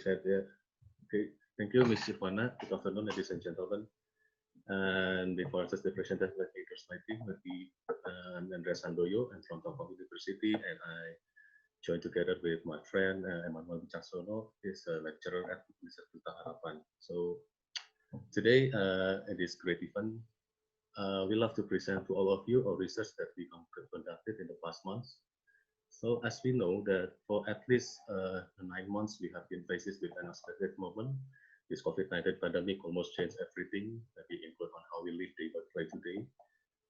present. Yeah. Okay. Thank you, Ms. Ivana. Good afternoon, ladies and gentlemen. And before I start the presentation, let me introduce my team. I'm Andreas Handoyo. I'm from Telkom University, and I joined together with my friend Emmanuel Wicaksono. He's a lecturer at Universitas Harapan. So today, in this great event, we love to present to all of you our research that we conducted in the past months. So as we know that for at least 9 months, we have been faced with an unexpected moment. This COVID-19 pandemic almost changed everything that we include on how we live day by day today.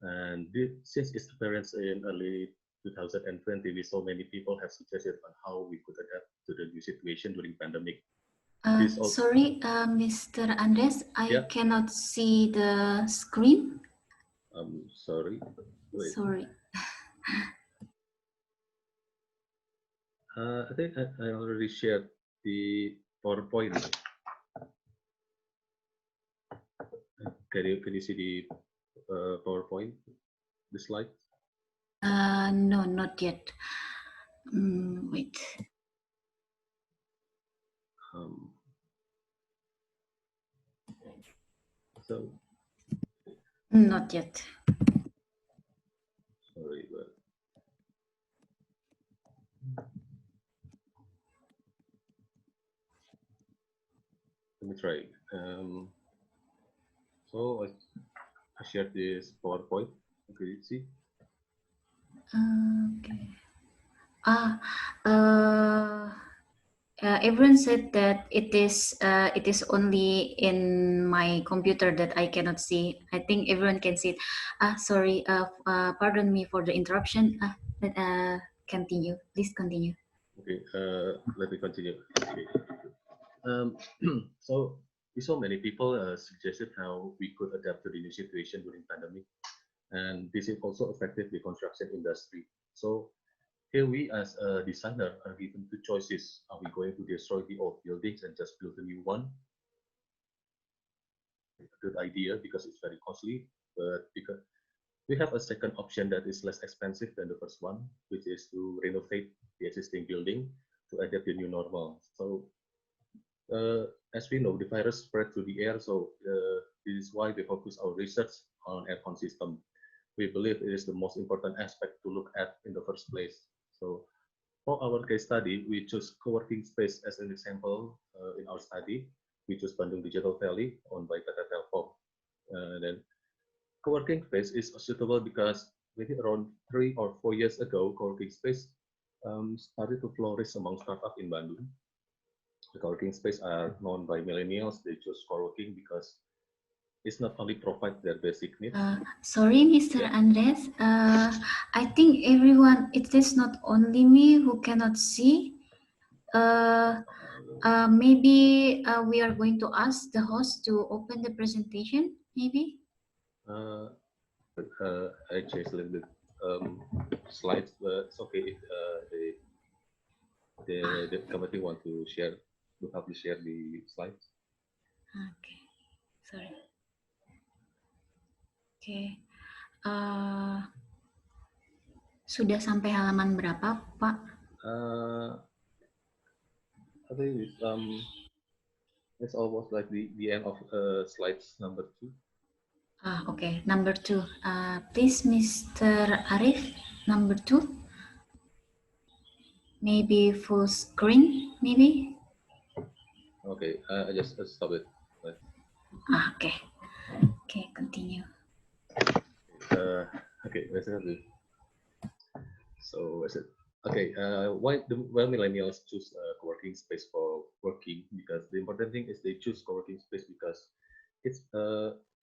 And since its appearance in early 2020, we saw many people have suggested on how we could adapt to the new situation during pandemic. Sorry, Mr. Andres, I cannot see the screen. Sorry. Wait. Sorry. I think I already shared the PowerPoint. Can you see the PowerPoint, the slide? No, not yet. Wait. So. Not yet. Sorry, but. Let me try. So I shared this PowerPoint. Okay, see. Okay. Everyone said that it is only in my computer that I cannot see. I think everyone can see it. Sorry. Pardon me for the interruption. Continue. Please continue. Okay. Let me continue. Okay. So we saw many people suggested how we could adapt to the new situation during pandemic, and this is also affected the construction industry. So here we as a designer are given two choices. Are we going to destroy the old buildings and just build a new one? A good idea because it's very costly, but because we have a second option that is less expensive than the first one, which is to renovate the existing building to adapt the new normal. So as we know, the virus spread through the air, so this is why we focus our research on aircon system. We believe it is the most important aspect to look at in the first place. So for our case study, we choose co-working space as an example in our study. We choose Bandung Digital Valley, owned by Tata Telkom. Then co-working space is suitable because maybe around 3 or 4 years ago, co-working space started to flourish among startups in Bandung. The co-working space are known by millennials. They choose co-working because it's not only provide their basic needs. Sorry, Mr. Andres. I think everyone, it is not only me who cannot see. Maybe we are going to ask the host to open the presentation, maybe? I changed a little bit slides, but it's okay if the committee want to share, to help you share the slides. Okay, sorry. Okay. Sudah sampai halaman berapa, Pak? I think it's almost like the end of slides number 2. Okay, number 2. Please, Mr. Arif, number 2. Maybe full screen, maybe? Okay, I just stop it. Okay. Okay, continue. Okay, let's do. So is it okay? Why millennials choose co-working space for working? Because the important thing is they choose co-working space because it's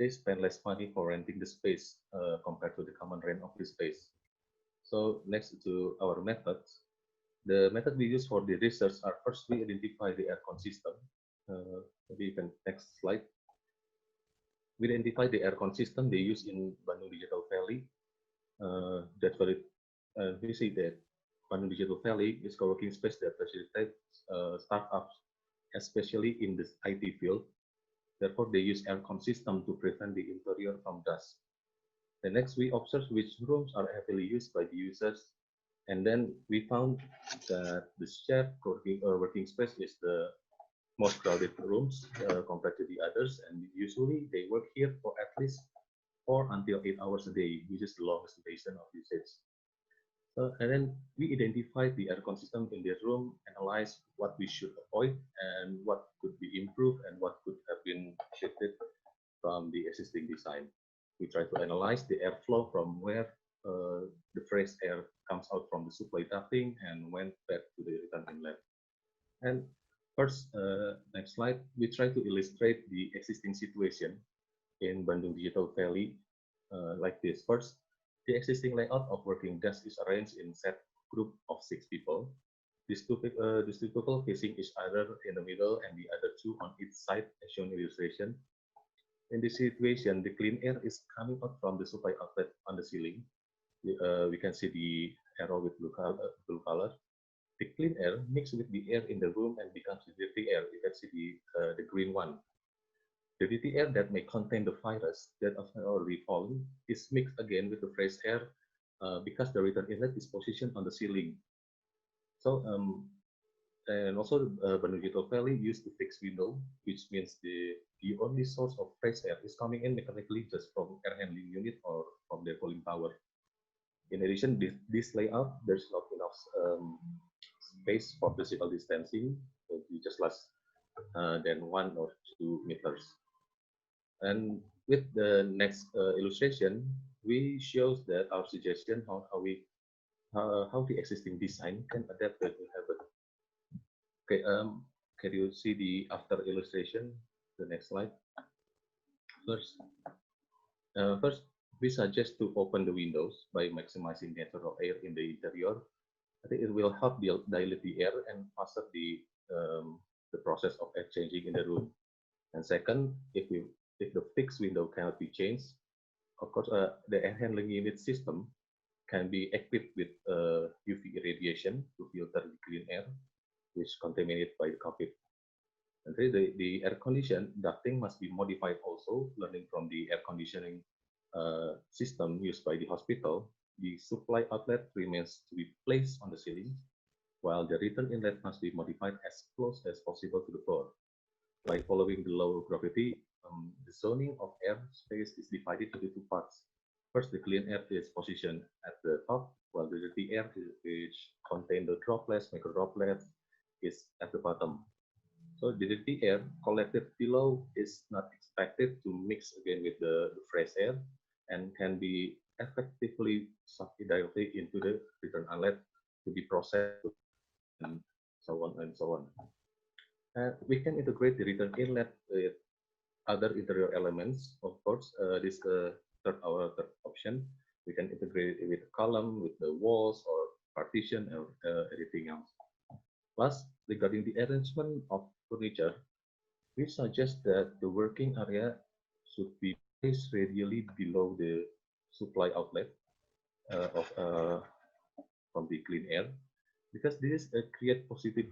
they spend less money for renting the space compared to the common rent of the space. So next to our methods, the method we use for the research are first we identify the aircon system. Maybe you can next slide. We identify the aircon system they use in Bandung Digital Valley. That's what it. We see that Bandung Digital Valley is co-working space that facilitates startups, especially in the IT field. Therefore, they use aircon system to prevent the interior from dust. The next, we observe which rooms are heavily used by the users, and then we found that the shared working space is the most crowded rooms compared to the others, and usually they work here for at least 4 until 8 hours a day, which is the longest duration of usage. So, and then we identify the aircon system in the room, analyze what we should avoid and what could be improved and what could have been shifted from the existing design. We try to analyze the airflow from where the fresh air comes out from the supply ducting and went back to the return inlet. And first, next slide, we try to illustrate the existing situation in Bandung Digital Valley like this. First, the existing layout of working desk is arranged in set group of 6 people. These two people facing each other in the middle and the other two on each side as shown in illustration. In this situation, the clean air is coming out from the supply outlet on the ceiling. We can see the arrow with blue color. The clean air mixes with the air in the room and becomes the dirty air. You can see the green one. The dirty air that may contain the virus that have already fallen is mixed again with the fresh air because the return inlet is positioned on the ceiling. So, and also Bandung Digital Valley used the fixed window, which means the only source of fresh air is coming in mechanically just from air handling unit or from the cooling tower. In addition, this layout, there's not enough space for physical distancing, so you just less than 1 or 2 meters. And with the next illustration, we shows that our suggestion how the existing design can adapt to habit. Okay, can you see the after illustration? The next slide. First, we suggest to open the windows by maximizing natural air in the interior. I think it will help dilute the air and faster the process of air changing in the room. And second, if the fixed window cannot be changed, of course, the air handling unit system can be equipped with UV irradiation to filter the clean air, which contaminated by the COVID. And the air condition ducting must be modified also, learning from the air conditioning system used by the hospital. The supply outlet remains to be placed on the ceiling, while the return inlet must be modified as close as possible to the floor. By following the law of gravity, the zoning of air space is divided into 2 parts. First, the clean air is positioned at the top, while the dirty air, which contain the droplets, micro droplets, is at the bottom. So the dirty air collected below is not expected to mix again with the fresh air and can be effectively sucked directly into the return outlet to be processed and so on and so on. And we can integrate the return inlet with other interior elements. Of course, this our third option. We can integrate it with a column, with the walls or partition or anything else. Plus, regarding the arrangement of furniture, we suggest that the working area should be placed radially below the supply outlet from the clean air, because this create positive,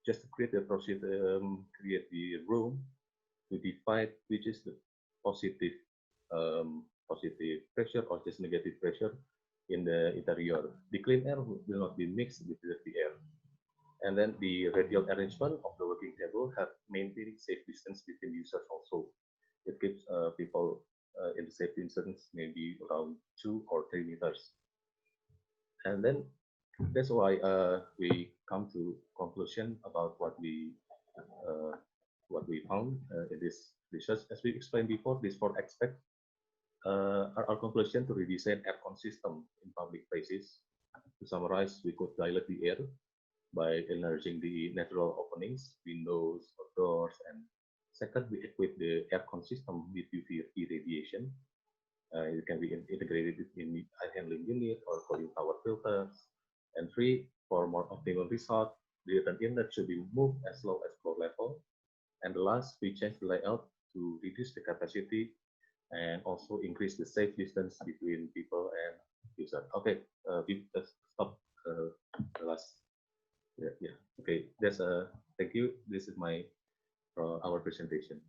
just to create the create the room to divide which is the positive positive pressure or just negative pressure in the interior. The clean air will not be mixed with the dirty air. And then the radial arrangement of the working table have maintaining safe distance between users also. It keeps people in the safe distance maybe around 2 or 3 meters. And then that's why we come to conclusion about what we found in this research. As we explained before, these 4 aspects are our conclusion to redesign aircon system in public places. To summarize, we could dilate the air by enlarging the natural openings, windows, or doors, and second, we equip the aircon system with UV irradiation. It can be integrated in the air handling unit or cooling tower filters. And 3, for more optimal result, the return inlet should be moved as low as floor level. And last, we change the layout to reduce the capacity and also increase the safe distance between people and user. Okay, we stop the last. Yeah. Okay. That's thank you. This is my our presentation.